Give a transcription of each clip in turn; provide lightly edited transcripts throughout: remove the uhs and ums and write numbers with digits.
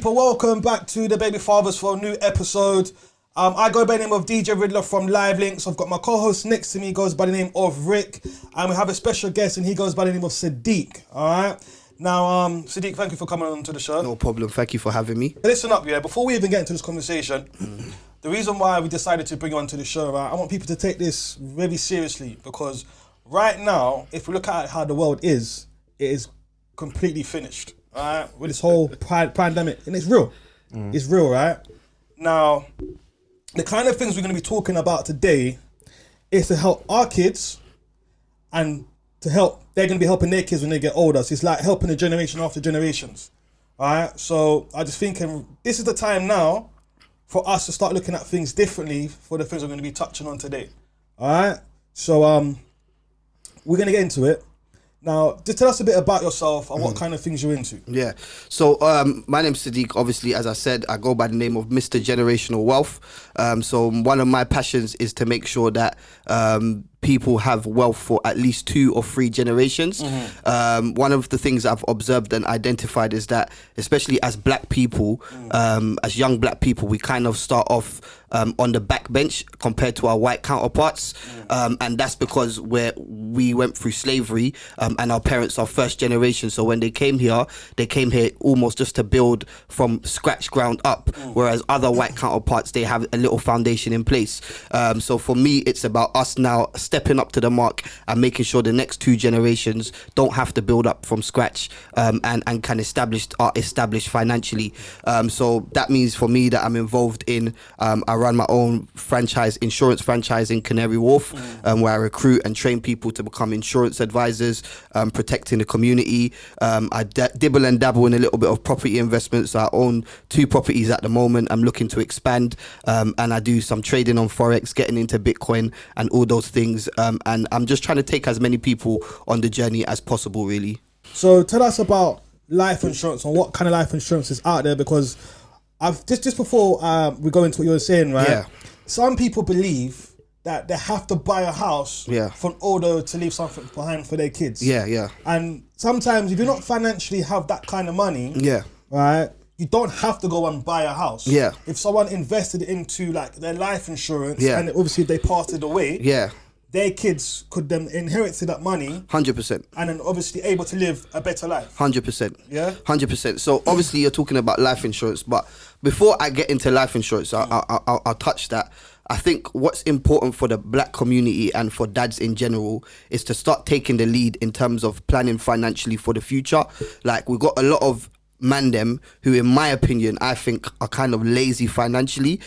people, welcome back to the Baby Fathers for a new episode. I go by the name of DJ Ridler from Live Links. I've got my co-host next to me, goes by the name of Rick, and we have a special guest, and he goes by the name of Sadiq. All right. Now, Sadiq, thank you for coming on to the show. No problem. Thank you for having me. Listen up, yeah. Before we even get into this conversation, the reason why we decided to bring you onto the show, right? I want people to take this very seriously because right now, if we look at how the world is, it is completely finished. Right, with this whole pandemic, and it's real. It's real, right? Now, the kind of things we're going to be talking about today is to help our kids and to help, they're going to be helping their kids when they get older. So it's like helping the generation after generations. Alright, so I just thinking this is the time now for us to start looking at things differently for the things we're going to be touching on today. Alright, so we're going to get into it. Now, just tell us a bit about yourself and what kind of things you're into. Yeah. So, my name's Sadiq. Obviously, as I said, I go by the name of Mr. Generational Wealth. So one of my passions is to make sure that people have wealth for at least 2 or 3 generations. One of the things I've observed and identified is that, especially as black people, as young black people, we kind of start off on the back bench compared to our white counterparts. And that's because we went through slavery and our parents are first generation. So when they came here almost just to build from scratch ground up, whereas other white counterparts, they have a little foundation in place. So for me, it's about us now stepping up to the mark and making sure the next 2 generations don't have to build up from scratch and can establish financially. So that means for me that I'm involved in, I run my own insurance franchise in Canary Wharf, where I recruit and train people to become insurance advisors, protecting the community. I dibble and dabble in a little bit of property investments. I own 2 properties at the moment. I'm looking to expand, and I do some trading on Forex, getting into Bitcoin and all those things. And I'm just trying to take as many people on the journey as possible, really. So tell us about life insurance and what kind of life insurance is out there, because I've just before we go into what you were saying, right? Yeah. Some people believe that they have to buy a house for in order to leave something behind for their kids. Yeah. And sometimes if you don't financially have that kind of money, right, you don't have to go and buy a house. Yeah. If someone invested into like their life insurance and obviously they passed it away, their kids could then inherit that money. 100%. And then obviously able to live a better life. 100%. Yeah? 100%. So obviously you're talking about life insurance, but before I get into life insurance, I'll touch that. I think what's important for the black community and for dads in general is to start taking the lead in terms of planning financially for the future. Like, we've got a lot of man them who, in my opinion, I think are kind of lazy financially,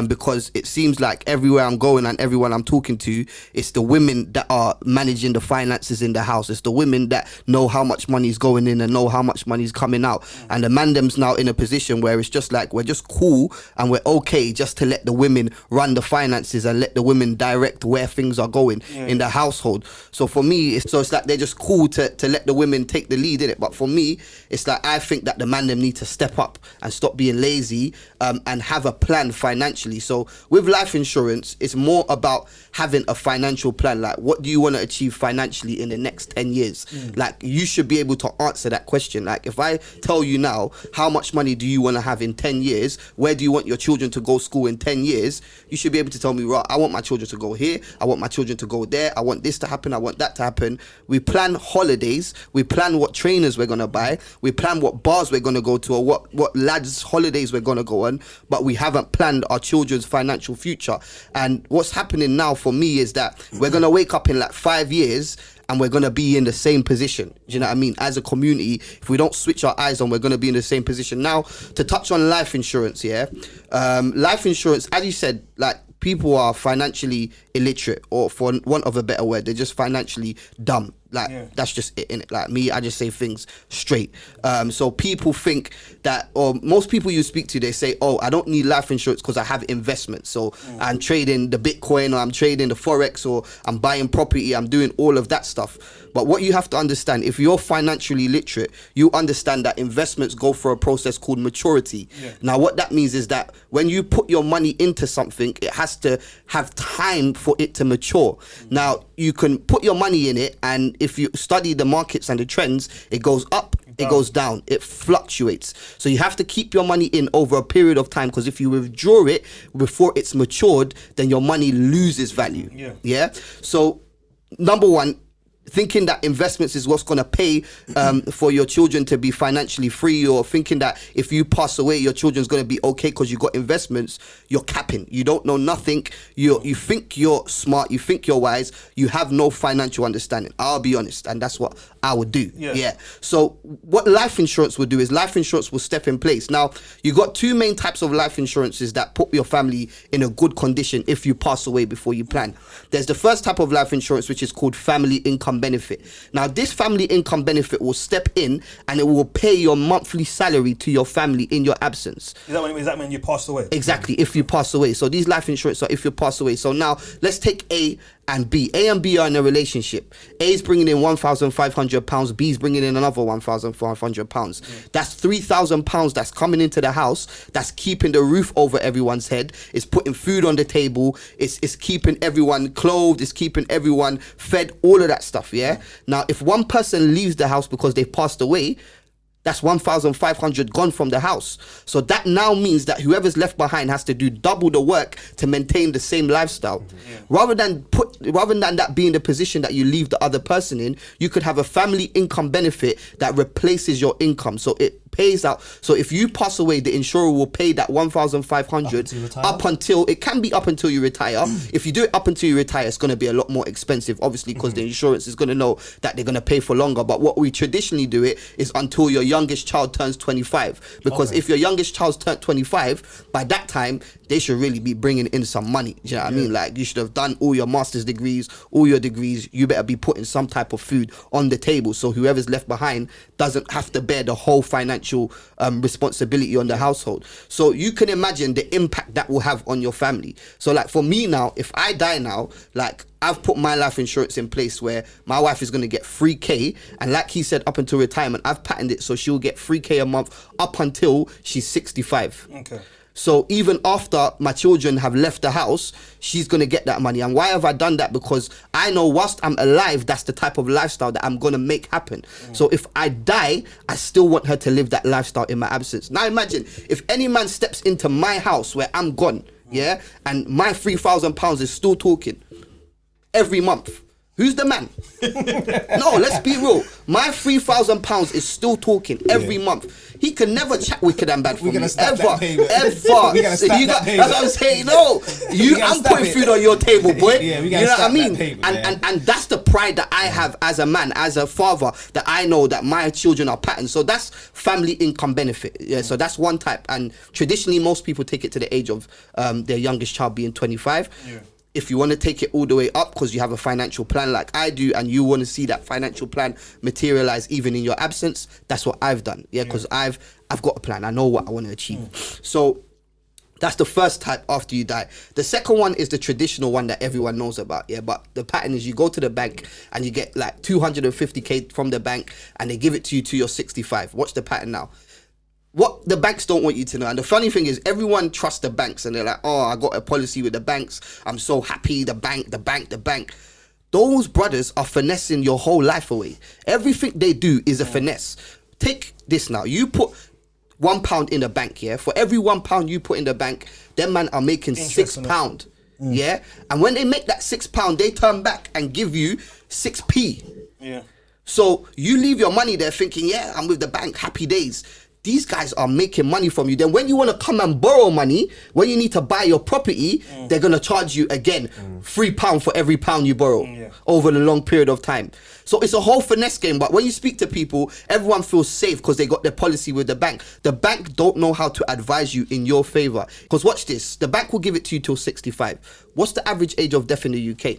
because it seems like everywhere I'm going and everyone I'm talking to, it's the women that are managing the finances in the house. It's the women that know how much money is going in and know how much money is coming out. And the man them's now in a position where it's just like, we're just cool and we're okay just to let the women run the finances and let the women direct where things are going in the household. So for me, it's like they're just cool to let the women take the lead in it. But for me, it's like, I think that the man them need to step up and stop being lazy, and have a plan financially. So with life insurance, it's more about having a financial plan. Like, what do you want to achieve financially in the next 10 years? Like, you should be able to answer that question. Like, if I tell you now, how much money do you want to have in 10 years? Where do you want your children to go school in 10 years? You should be able to tell me, right, I want my children to go here. I want my children to go there. I want this to happen. I want that to happen. We plan holidays. We plan what trainers we're going to buy. We plan what bars we're going to go to, or what lads' holidays we're going to go on, but we haven't planned our children's financial future. And what's happening now for me is that we're going to wake up in like 5 years and we're going to be in the same position. Do you know what I mean? As a community, if we don't switch our eyes on, we're going to be in the same position. Now, to touch on life insurance, life insurance, as you said, like, people are financially illiterate, or for want of a better word, they're just financially dumb. Like, that's just it, innit? Like, me, I just say things straight. So people think that, or most people you speak to, they say, oh, I don't need life insurance because I have investments. So I'm trading the Bitcoin, or I'm trading the Forex, or I'm buying property, I'm doing all of that stuff. But what you have to understand, if you're financially literate, you understand that investments go through a process called maturity. Now, what that means is that when you put your money into something, it has to have time for it to mature. Now, you can put your money in it, and if you study the markets and the trends, it goes up, it goes down. It fluctuates. So you have to keep your money in over a period of time, because if you withdraw it before it's matured, then your money loses value. Yeah. So number one, thinking that investments is what's going to pay for your children to be financially free, or thinking that if you pass away your children's going to be okay because you got investments, you're capping. You don't know nothing. You think you're smart, you think you're wise, you have no financial understanding. I'll be honest, and that's what I would do. So what life insurance will do is life insurance will step in place. Now, you got two main types of life insurances that put your family in a good condition if you pass away before you plan. There's the first type of life insurance, which is called family income benefit. Now, this family income benefit will step in and it will pay your monthly salary to your family in your absence. Is that when you pass away? Exactly, if you pass away. So these life insurance are if you pass away. So now let's take A and B. A and B are in a relationship. A is bringing in £1,500. B is bringing in another £1,500. That's £3,000 that's coming into the house. That's keeping the roof over everyone's head. It's putting food on the table. It's keeping everyone clothed. It's keeping everyone fed. All of that stuff. Yeah. Now, if one person leaves the house because they passed away, that's 1,500 gone from the house. So that now means that whoever's left behind has to do double the work to maintain the same lifestyle. Rather than that being the position that you leave the other person in, you could have a family income benefit that replaces your income. So it pays out. So if you pass away, the insurer will pay that 1,500 up until it can be up until you retire. If you do it up until you retire, it's going to be a lot more expensive, obviously, because the insurance is going to know that they're going to pay for longer. But what we traditionally do it is until your youngest child turns 25, because if your youngest child's turned 25, by that time they should really be bringing in some money. Do you know what I mean? Like, you should have done all your master's degrees, all your degrees. You better be putting some type of food on the table, so whoever's left behind doesn't have to bear the whole financial responsibility on the household. So you can imagine the impact that will have on your family. So like for me now, if I die now, like I've put my life insurance in place where my wife is going to get 3K, and like he said, up until retirement, I've patterned it so she'll get 3K a month up until she's 65. Okay. So even after my children have left the house, she's going to get that money. And why have I done that? Because I know whilst I'm alive, that's the type of lifestyle that I'm going to make happen. So if I die, I still want her to live that lifestyle in my absence. Now imagine if any man steps into my house where I'm gone, and my £3,000 is still talking every month. Who's the man? No, let's be real. My £3,000 is still talking every month. He can never chat wicked and bad for me. Ever. That's what I'm saying. No, I'm putting food on your table, boy. You know what I mean? And that's the pride that I have as a man, as a father, that I know that my children are patterned. So that's family income benefit. So that's one type. And traditionally, most people take it to the age of their youngest child being 25. If you want to take it all the way up because you have a financial plan like I do, and you want to see that financial plan materialize even in your absence, that's what I've done. Because I've got a plan. I know what I want to achieve. So that's the first type after you die. The second one is the traditional one that everyone knows about. But the pattern is you go to the bank and you get like 250K from the bank, and they give it to you to your 65. Watch the pattern now. What the banks don't want you to know, and the funny thing is everyone trusts the banks, and they're like, oh, I got a policy with the banks, I'm so happy, the bank. Those brothers are finessing your whole life away. Everything they do is a finesse. Take this now, you put £1 in the bank, for every £1 you put in the bank, them man are making £6. And when they make that £6, they turn back and give you 6p. So you leave your money there thinking, I'm with the bank, happy days. These guys are making money from you. Then when you want to come and borrow money, when you need to buy your property, they're going to charge you again £3 for every pound you borrow over the long period of time. So it's a whole finesse game. But when you speak to people, everyone feels safe because they got their policy with the bank. The bank don't know how to advise you in your favor. Because watch this, the bank will give it to you till 65. What's the average age of death in the UK?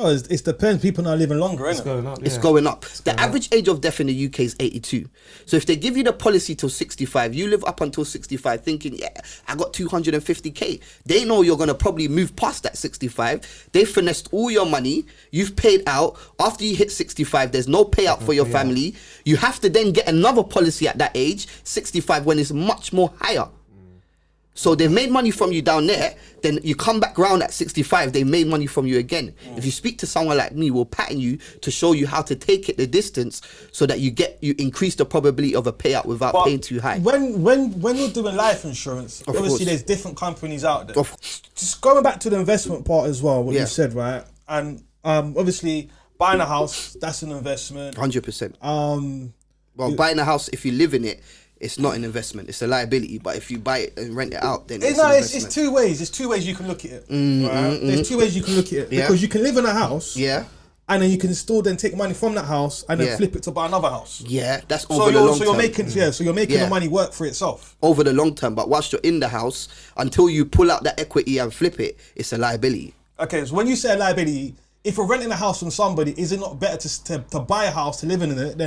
Oh, it depends. People now living longer, isn't it? It's going up. The average age of death in the UK is 82. So if they give you the policy till 65, you live up until 65 thinking, I got 250K. They know you're going to probably move past that 65. They finessed all your money. You've paid out. After you hit 65, there's no payout for your family. You have to then get another policy at that age, 65, when it's much more higher. So they've made money from you down there, then you come back round at 65, they made money from you again. If you speak to someone like me, we'll pattern you to show you how to take it the distance so that you increase the probability of a payout without paying too high. When you're doing life insurance, obviously there's different companies out there. Just going back to the investment part as well, what you said, right? And obviously buying a house, that's an investment. 100%. Well, buying a house, if you live in it, it's not an investment. It's a liability. But if you buy it and rent it out, then it's two ways. There's two ways you can look at it. Right? There's two ways you can look at it. Because you can live in a house. Yeah. And then you can still then take money from that house and then flip it to buy another house. Yeah, that's over the long term. So you're making the money work for itself. Over the long term. But whilst you're in the house, until you pull out that equity and flip it, it's a liability. Okay, so when you say a liability, if you're renting a house from somebody, is it not better to buy a house, to live in it,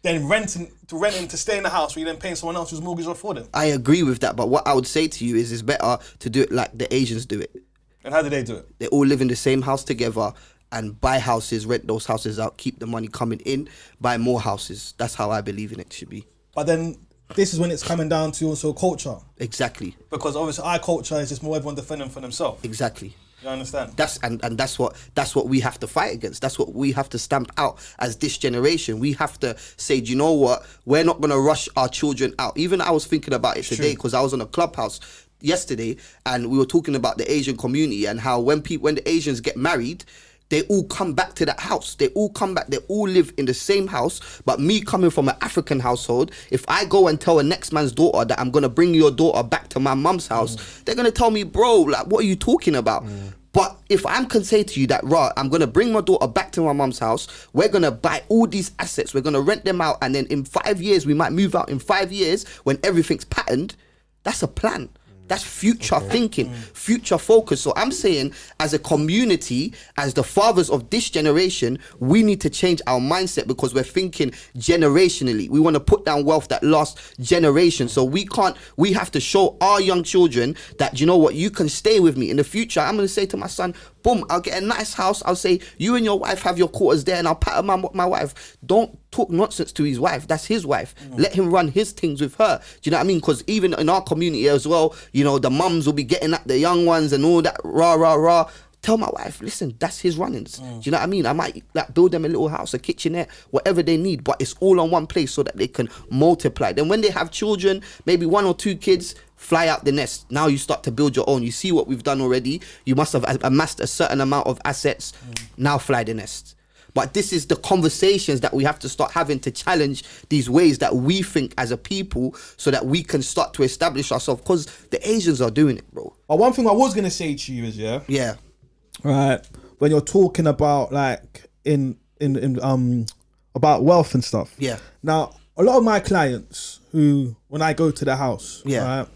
than renting to stay in the house where you're then paying someone else's mortgage off for them? I agree with that, but what I would say to you is it's better to do it like the Asians do it. And how do they do it? They all live in the same house together and buy houses, rent those houses out, keep the money coming in, buy more houses. That's how I believe in it should be. But then this is when it's coming down to also culture. Exactly. Because obviously our culture is just more everyone defending for themselves. Exactly. You understand? That's what we have to fight against. That's what we have to stamp out as this generation. We have to say, do you know what? We're not gonna rush our children out. Even I was thinking about it today because I was on a clubhouse yesterday and we were talking about the Asian community and how when the Asians get married, they all come back to that house. They all come back. They all live in the same house. But me coming from an African household, if I go and tell a next man's daughter that I'm going to bring your daughter back to my mum's house, they're going to tell me, bro, like, what are you talking about? But if I can say to you that, right, I'm going to bring my daughter back to my mum's house, we're going to buy all these assets, we're going to rent them out, and then in 5 years, we might move out in 5 years when everything's patterned, that's a plan. That's future thinking, future focus. So I'm saying as a community, as the fathers of this generation, we need to change our mindset because we're thinking generationally. We want to put down wealth that lasts generations. So we have to show our young children that, you know what, you can stay with me. In the future, I'm going to say to my son, boom, I'll get a nice house. I'll say, you and your wife have your quarters there and I'll pattern my wife. Don't talk nonsense to his wife. That's his wife. Let him run his things with her. Do you know what I mean? Because even in our community as well, you know, the mums will be getting at the young ones and all that rah, rah, rah. Tell my wife, listen, that's his runnings. Do you know what I mean? I might like build them a little house, a kitchenette, whatever they need, but it's all on one place so that they can multiply. Then when they have children, maybe 1 or 2 kids, fly out the nest. Now you start to build your own. You see what we've done already. You must have amassed a certain amount of assets. Now fly the nest. But this is the conversations that we have to start having to challenge these ways that we think as a people so that we can start to establish ourselves because the Asians are doing it, bro. But one thing I was going to say to you is, Yeah. Right. When you're talking about like in about wealth and stuff. Yeah. Now, a lot of my clients who, when I go to the house, right,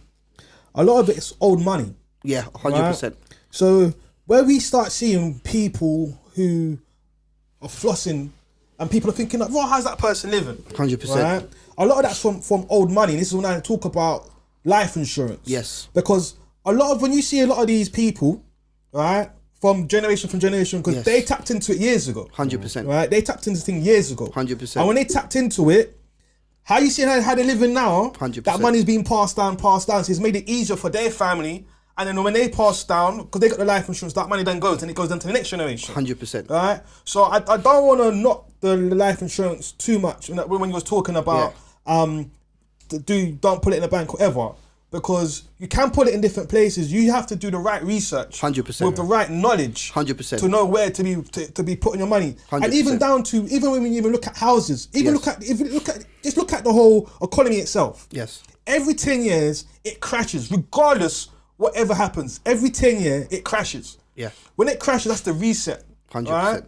a lot of it's old money. Yeah, 100%. Right? So where we start seeing people who are flossing and people are thinking like, well, how's that person living? 100%. Right? A lot of that's from old money. And this is when I talk about life insurance. Yes. Because when you see a lot of these people, right, from generation, because they tapped into it years ago. 100%. Right? They tapped into things years ago. 100%. And when they tapped into it, how you see how they're living now, 100%. that money's being passed down. So it's made it easier for their family. And then when they pass down, because they got the life insurance, that money then goes and it goes into the next generation. 100%. Right? So I don't want to knock the life insurance too much when you was talking about don't put it in the bank, whatever. Because you can put it in different places. You have to do the right research. 100%. With the right knowledge. 100%. To know where to be putting your money. 100%. And even down to, even when you even look at houses, look at the whole economy itself. Yes. Every 10 years, it crashes, regardless whatever happens. Every 10 years, it crashes. Yeah. When it crashes, that's the reset. 100%. Right?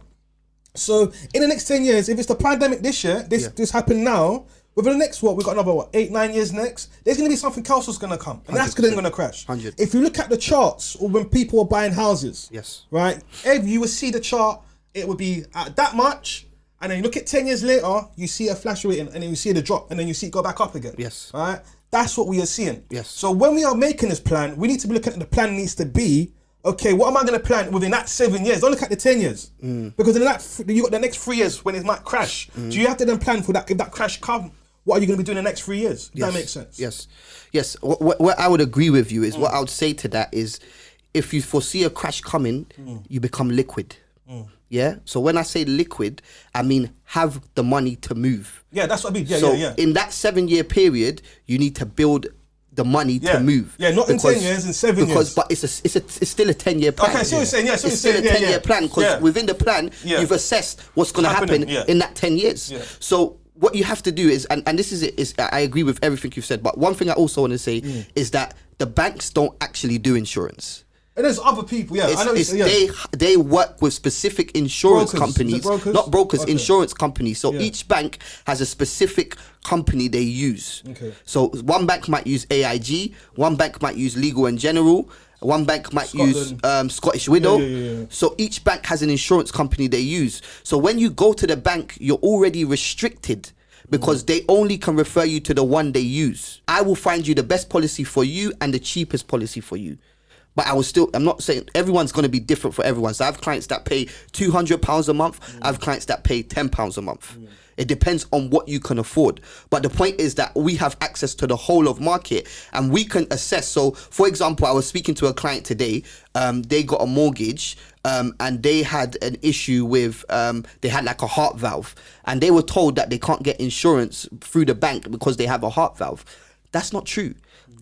So in the next 10 years, if it's the pandemic this year, this happened now, within the next, we've got another 8-9 years next, there's going to be something else that's going to come. And that's then going to crash. 100. If you look at the charts or when people are buying houses, yes, right, you will see the chart, it would be at that much, and then you look at 10 years later, you see a flash rate and then you see the drop, and then you see it go back up again. Yes. Right? That's what we are seeing. Yes. So when we are making this plan, we need to be looking at the plan needs to be, okay, what am I going to plan within that 7 years? Don't look at the 10 years. Because in that, you got the next 3 years when it might crash. So you have to then plan for that, if that crash comes, what are you going to be doing in the next 3 years? If Yes. that makes sense. Yes. What I would agree with you is what I would say to that is, if you foresee a crash coming, you become liquid. Yeah. So when I say liquid, I mean have the money to move. Yeah, that's what I mean. So Yeah. in that 7-year period, you need to build the money to move. Yeah, not in 10 years, in 7 years. But it's still a 10-year plan. Okay, so you're saying, it's still a 10-year plan, because within the plan, you've assessed what's going to happen in that 10 years. Yeah. So what you have to do is, and this is it, is I agree with everything you've said, but one thing I also want to say is that the banks don't actually do insurance. And there's other people, I know. They work with specific insurance Brokers. companies, Is it brokers? not brokers, Okay. insurance companies. So each bank has a specific company they use. Okay. So one bank might use AIG, one bank might use Legal and General, one bank might use Scottish Widow. Yeah. So each bank has an insurance company they use. So when you go to the bank, you're already restricted, because they only can refer you to the one they use. I will find you the best policy for you and the cheapest policy for you. But I'm not saying everyone's going to be different for everyone. So I have clients that pay £200 a month. I have clients that pay £10 a month. It depends on what you can afford. But the point is that we have access to the whole of market, and we can assess. So, for example, I was speaking to a client today. They got a mortgage, and they had an issue with, they had like a heart valve, and they were told that they can't get insurance through the bank because they have a heart valve. That's not true.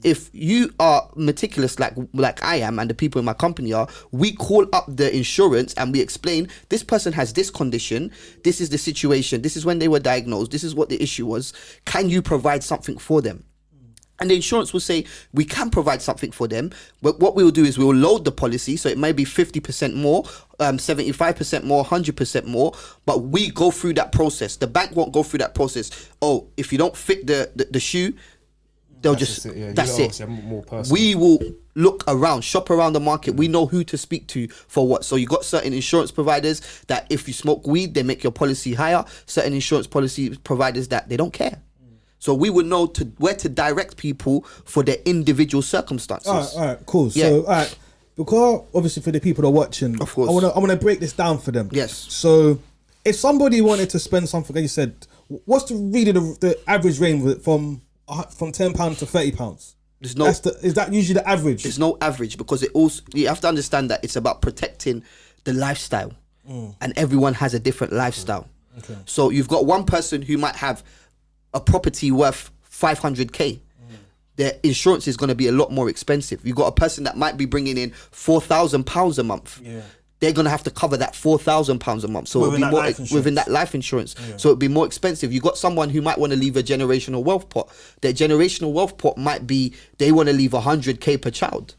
If you are meticulous like I am, and the people in my company are, we call up the insurance and we explain, this person has this condition, this is the situation, this is when they were diagnosed, this is what the issue was, can you provide something for them? And the insurance will say, we can provide something for them, but what we will do is we will load the policy, so it may be 50% more, 75% more, 100% more, but we go through that process. The bank won't go through that process. Oh, if you don't fit the shoe, they'll that's it. We will look around, shop around the market. We know who to speak to for what. So you got certain insurance providers that if you smoke weed, they make your policy higher. Certain insurance policy providers that they don't care. So we would know where to direct people for their individual circumstances. All right, cool. So, all right, because obviously for the people that are watching, of course, I want to break this down for them. Yes. So if somebody wanted to spend something, like you said, what's the average range from £10 to £30? Is that usually the average? There's no average, because you have to understand that it's about protecting the lifestyle, and everyone has a different lifestyle. Okay. So you've got one person who might have a property worth 500k. Their insurance is going to be a lot more expensive. You've got a person that might be bringing in £4,000 a month. Yeah. They're going to have to cover that £4,000 a month. So it'll be more within that life insurance. Yeah. So it'll be more expensive. You got someone who might want to leave a generational wealth pot. Their generational wealth pot might be, they want to leave 100k per child.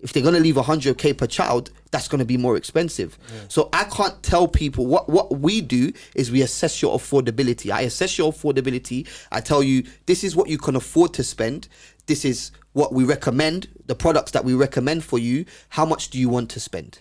If they're going to leave 100k per child, that's going to be more expensive. Yeah. So I can't tell people what we do is we assess your affordability. I assess your affordability. I tell you, this is what you can afford to spend. This is what we recommend, the products that we recommend for you. How much do you want to spend?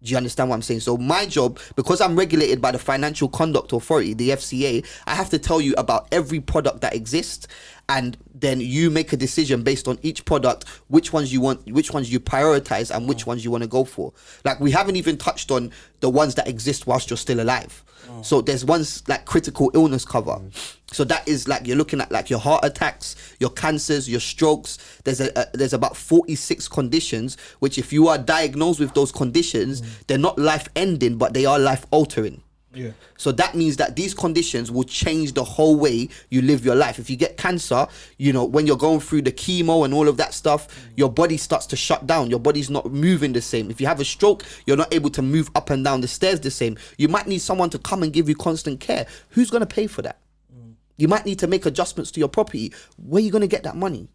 Do you understand what I'm saying? So my job, because I'm regulated by the Financial Conduct Authority, the FCA, I have to tell you about every product that exists, and then you make a decision based on each product, which ones you want, which ones you prioritize, and which ones you want to go for. Like, we haven't even touched on the ones that exist whilst you're still alive. So there's ones like critical illness cover. So that is like, you're looking at like your heart attacks, your cancers, your strokes. There's about 46 conditions, which if you are diagnosed with those conditions, they're not life ending, but they are life altering. Yeah. So that means that these conditions will change the whole way you live your life. If you get cancer, you know, when you're going through the chemo and all of that stuff, your body starts to shut down. Your body's not moving the same. If you have a stroke, you're not able to move up and down the stairs the same. You might need someone to come and give you constant care. Who's going to pay for that? You might need to make adjustments to your property. Where are you going to get that money?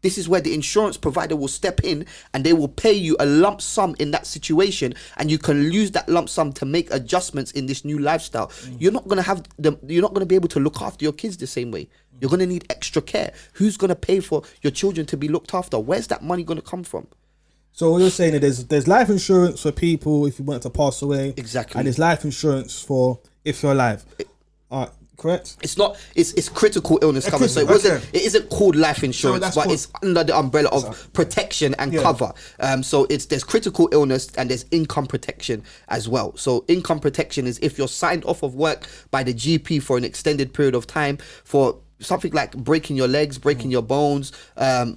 This is where the insurance provider will step in, and they will pay you a lump sum in that situation, and you can use that lump sum to make adjustments in this new lifestyle. You're not going to be able to look after your kids the same way. You're going to need extra care. Who's going to pay for your children to be looked after? Where's that money going to come from? So what you're saying is there's life insurance for people if you want to pass away. Exactly. And there's life insurance for if you're alive. correct? It's not. It's critical illness cover. So it isn't called life insurance, but it's under the umbrella of protection and cover. So there's critical illness and there's income protection as well. So income protection is if you're signed off of work by the GP for an extended period of time for something like breaking your legs, breaking your bones,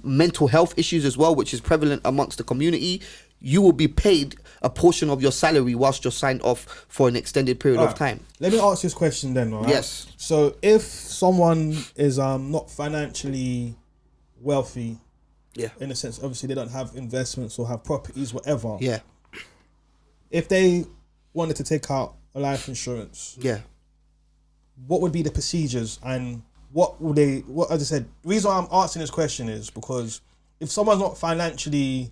mental health issues as well, which is prevalent amongst the community. You will be paid a portion of your salary whilst you're signed off for an extended period of time. Let me ask this question then, all right? Yes. So if someone is not financially wealthy, in a sense, obviously they don't have investments or have properties, whatever. Yeah. If they wanted to take out a life insurance, what would be the procedures and what would they, as I said, the reason why I'm asking this question is because if someone's not financially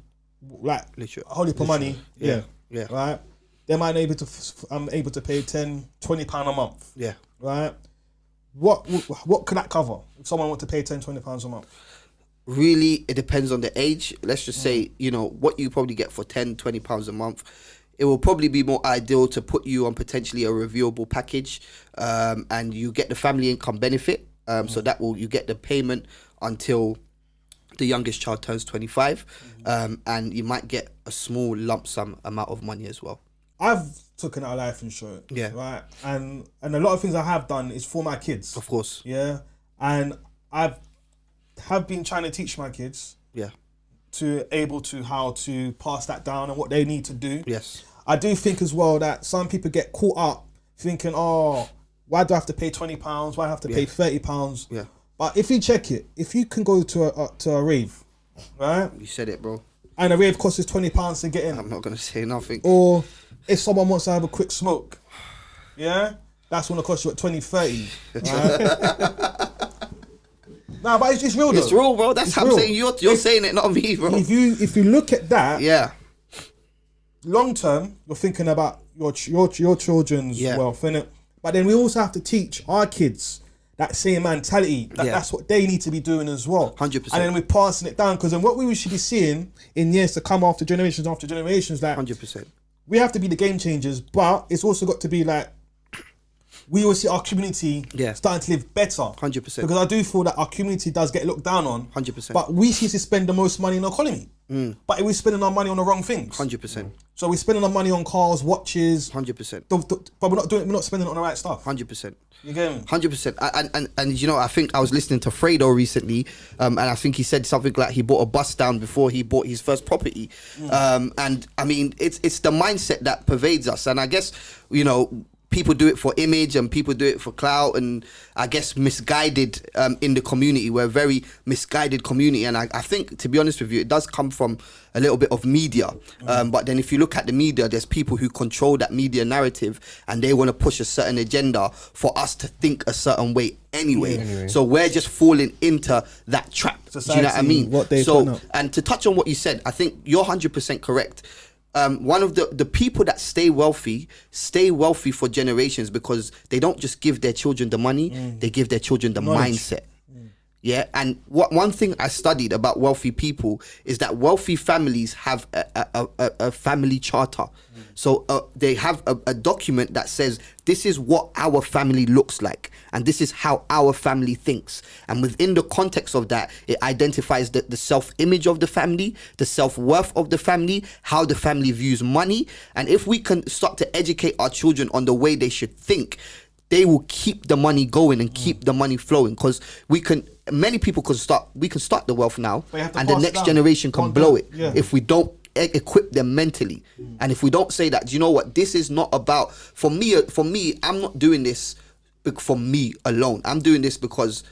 holy for money, right, they might be able to pay £10-20 a month, right. What can that cover if someone wants to pay £10-20 a month? Really, it depends on the age. Let's just say, what you probably get for £10-20 a month. It will probably be more ideal to put you on potentially a reviewable package, and you get the family income benefit. So that you get the payment until the youngest child turns 25, and you might get a small lump sum amount of money as well. I've taken out life insurance, right, and a lot of things I have done is for my kids, of course, and I've been trying to teach my kids, how to pass that down and what they need to do. Yes, I do think as well that some people get caught up thinking, oh, why do I have to pay £20? Why do I have to pay £30? Yeah. But if you check it, if you can go to a rave, right? You said it, bro. And a rave costs £20 to get in. I'm not gonna say nothing. Or if someone wants to have a quick smoke, that's gonna cost you at 20-30. Right? Nah, but it's real though. It's real, bro. That's how I'm saying. You're saying it, not me, bro. If you look at that, long term, you're thinking about your children's wealth, innit? But then we also have to teach our kids that same mentality. That's what they need to be doing as well. 100%. And then we're passing it down, because then what we should be seeing in years to come after generations, like 100%. We have to be the game changers, but it's also got to be like we will see our community starting to live better. 100%. Because I do feel that our community does get looked down on. 100%. But we seem to spend the most money in the economy. But we're spending our money on the wrong things. 100%. So we're spending our money on cars, watches. 100%. But we're not spending it on the right stuff. 100%. You get me? 100%. And I think I was listening to Fredo recently, and I think he said something like he bought a bus down before he bought his first property. And I mean, it's the mindset that pervades us. And I guess, people do it for image and people do it for clout, and I guess misguided in the community. We're a very misguided community, and I think, to be honest with you, it does come from a little bit of media. But then if you look at the media, there's people who control that media narrative, and they want to push a certain agenda for us to think a certain way anyway. So we're just falling into that trap. Society, do you know what I mean? What they put up. And to touch on what you said, I think you're 100% correct. One of the people that stay wealthy for generations because they don't just give their children the money, they give their children the mindset. And one thing I studied about wealthy people is that wealthy families have a family charter. So they have a document that says this is what our family looks like and this is how our family thinks. And within the context of that, it identifies the self-image of the family, the self-worth of the family, how the family views money. And if we can start to educate our children on the way they should think, they will keep the money going and keep the money flowing, because many people can start the wealth now, and the next generation can blow it if we don't equip them mentally. And if we don't say that, do you know what, this is not about, for me, I'm not doing this for me alone. I'm doing this because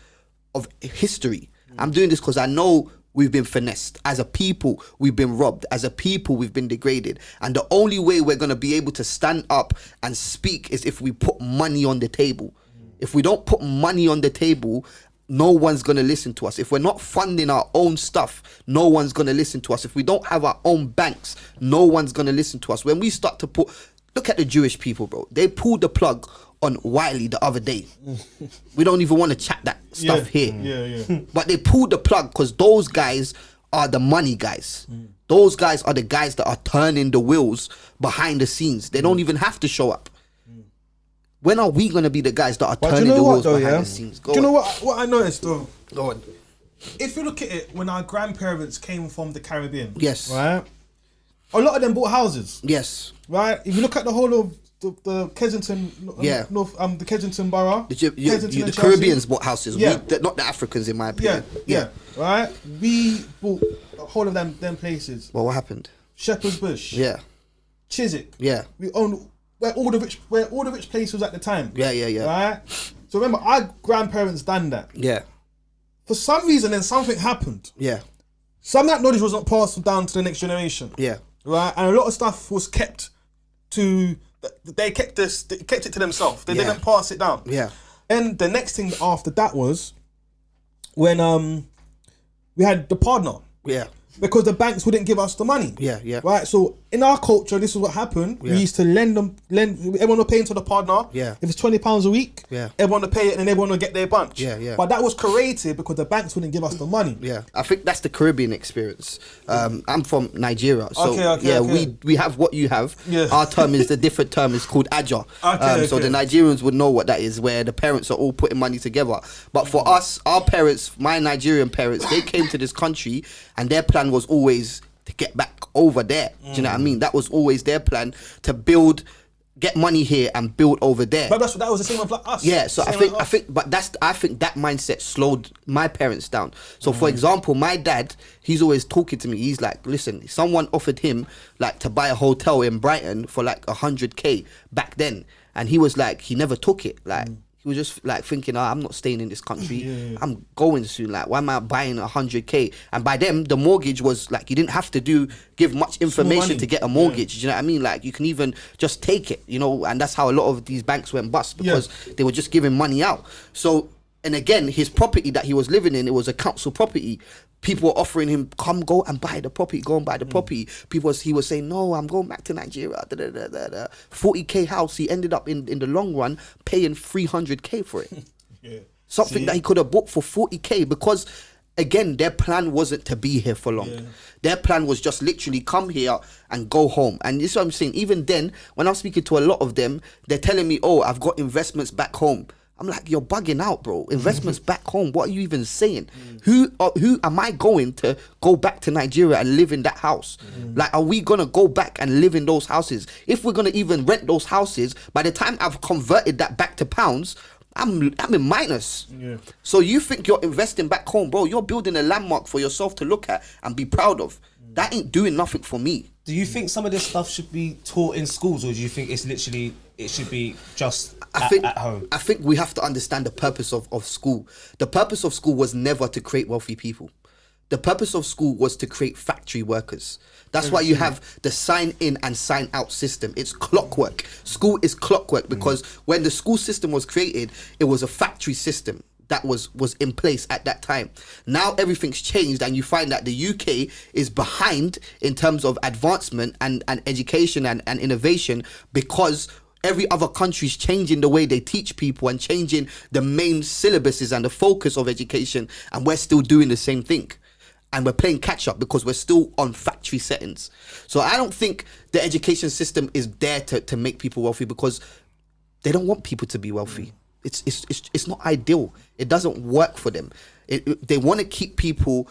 of history. I'm doing this because I know we've been finessed. As a people, we've been robbed. As a people, we've been degraded. And the only way we're going to be able to stand up and speak is if we put money on the table. If we don't put money on the table, no one's going to listen to us. If we're not funding our own stuff, no one's going to listen to us. If we don't have our own banks, no one's going to listen to us. When we start to look at the Jewish people, bro. They pulled the plug on Wiley the other day. We don't even want to chat that stuff here. But they pulled the plug because those guys are the money guys. Those guys are the guys that are turning the wheels behind the scenes. They don't even have to show up. When are we gonna be the guys that are But do turning you know the what wheels though, behind yeah? the scenes? Do you know what I noticed though? Go on. If you look at it, when our grandparents came from the Caribbean, Yes. right, a lot of them bought houses, Yes. right. If you look at the whole of the Kensington, Yeah. the Kensington borough, The Kensington and Chelsea. Caribbeans bought houses. Yeah. Not the Africans, in my Yeah, opinion. yeah, right. We bought the whole of them places. Well, what happened? Shepherd's Bush, Yeah. Chiswick. Yeah. We owned where all the rich places was at the time. Yeah. Right. So remember, our grandparents done that. Yeah. For some reason, then something happened. Yeah. Some of that knowledge was not passed down to the next generation. Yeah. Right, and a lot of stuff was kept to. They kept it to themselves. They didn't pass it down. Yeah. And the next thing after that was when we had the partner. Yeah. Because the banks wouldn't give us the money. Yeah. Right. So in our culture, this is what happened. We used to lend. Everyone would pay into the partner. Yeah. If it's £20 a week. Yeah. Everyone would pay it, and then everyone would get their bunch. Yeah. But that was created because the banks wouldn't give us the money. Yeah, I think that's the Caribbean experience. I'm from Nigeria, so Okay. we have what you have. Yeah. Our term is the different term is called Aja. So the Nigerians would know what that is, where the parents are all putting money together. But for us, our parents, my Nigerian parents, they came to this country and their plan was always to get back over there. Do you know what I mean? That was always their plan, to build, get money here and build over there. But that was the same with like us. Yeah, so I Same with us. think that mindset slowed my parents down. So for example, my dad, he's always talking to me. He's like, listen, someone offered him like to buy a hotel in Brighton for like 100K back then, and he was like, he never took it. Like he was just like thinking, I'm not staying in this country. I'm going soon. Like, why am I buying 100K? And by them, the mortgage was like, you didn't have to give much information to get a mortgage. Do you know what I mean? Like, you can even just take it, you know, and that's how a lot of these banks went bust, because they were just giving money out. So, and again, his property that he was living in, it was a council property. People were offering him, go and buy the property, go and buy the property. He was saying, no, I'm going back to Nigeria. 40K house, he ended up in the long run paying 300K for it. Something that he could have bought for 40K, because again, their plan wasn't to be here for long. Their plan was just literally come here and go home. And this is what I'm saying. Even then, when I'm speaking to a lot of them, they're telling me, oh, I've got investments back home. I'm like, you're bugging out, bro. Investments back home. What are you even saying? Who am I going to go back to Nigeria and live in that house? Like, are we gonna go back and live in those houses? If we're gonna even rent those houses, by the time I've converted that back to pounds, I'm in minus. So you think you're investing back home, bro? You're building a landmark for yourself to look at and be proud of. That ain't doing nothing for me. Do you think some of this stuff should be taught in schools, or do you think it should be just at home? I think we have to understand the purpose of school. The purpose of school was never to create wealthy people. The purpose of school was to create factory workers. That's why you have the sign in and sign out system. It's clockwork. School is clockwork, because when the school system was created, it was a factory system that was in place at that time. Now everything's changed, and you find that the UK is behind in terms of advancement and education and innovation, because every other country is changing the way they teach people and changing the main syllabuses and the focus of education, and we're still doing the same thing. And we're playing catch up because we're still on factory settings. So I don't think the education system is there to make people wealthy, because they don't want people to be wealthy. It's not ideal. It doesn't work for them. They want to keep people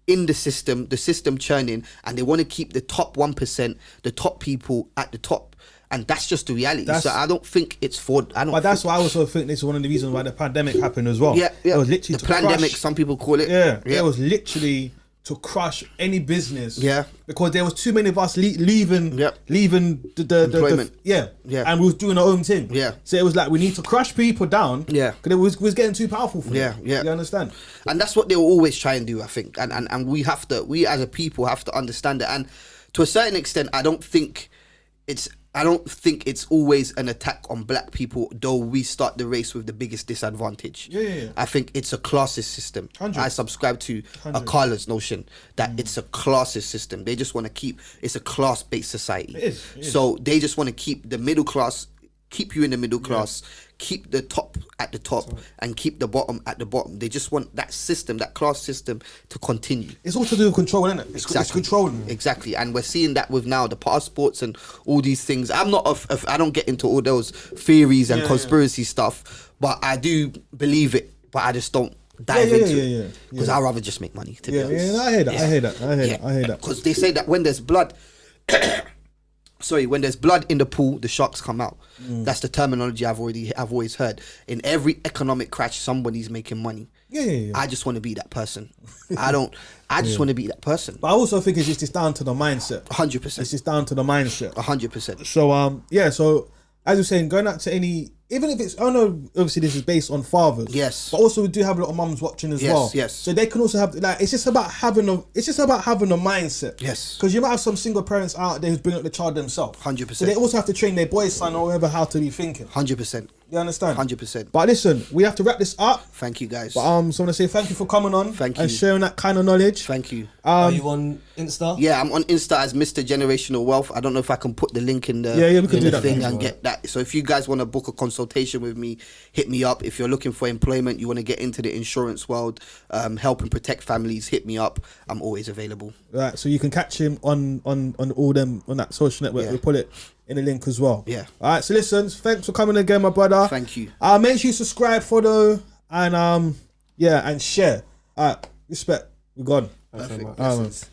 in the system churning, and they want to keep the top 1%, the top people at the top. And that's just the reality. So I don't think it's for. But that's why I also think this is one of the reasons why the pandemic happened as well. Yeah. It was literally the pandemic, some people call it. Yeah. It was literally to crush any business. Yeah. Because there was too many of us leaving the employment. Yeah. And we was doing our own thing. Yeah. So it was like, we need to crush people down. Yeah. Because it was getting too powerful for them. Yeah. You understand? And that's what they will always try and do, I think. And we as a people have to understand it. And to a certain extent, I don't think it's always an attack on black people, though we start the race with the biggest disadvantage. Yeah. I think it's a classist system. 100. I subscribe to a Carla's notion that it's a classist system. They just want to keep, it's a class-based society. It is. So they just want to keep the middle class keep you in the middle class, keep the top at the top, and keep the bottom at the bottom. They just want that system, that class system, to continue. It's all to do with control, isn't it? It's controlling. Exactly, and we're seeing that with now the passports and all these things. I'm not I don't get into all those theories and conspiracy stuff, but I do believe it. But I just don't dive into it because I'd rather just make money. To be honest. I hear that. I hear that. Because they say that when there's blood. When there's blood in the pool, the sharks come out. That's the terminology I've always heard. In every economic crash, somebody's making money. I just want to be that person. I just want to be that person. But I also think it's just down to the mindset. 100%. It's just down to the mindset. 100%. So so as you're saying, going out to any, even if it's, I know obviously this is based on fathers. Yes. But also we do have a lot of mums watching as well. Yes. So they can also have it's just about having a mindset. Yes. Because you might have some single parents out there who's bringing up the child themselves. 100%. So they also have to train their boys, son, or whoever, how to be thinking. 100%. You understand? 100%. But listen, we have to wrap this up. Thank you, guys. But so I want to say thank you for coming on. Thank you. And sharing that kind of knowledge. Thank you. Are you on Insta? Yeah, I'm on Insta as Mr. Generational Wealth. I don't know if I can put the link in the we can do that thing and get that. So if you guys want to book a consultation with me, hit me up. If you're looking for employment, you want to get into the insurance world, help and protect families, hit me up. I'm always available. Right, so you can catch him on all them on that social network. We'll put it in the link as well. Yeah. All right, so listen, thanks for coming again, my brother. Thank you. Make sure you subscribe, follow, and and share. All right, respect. We're gone. Perfect.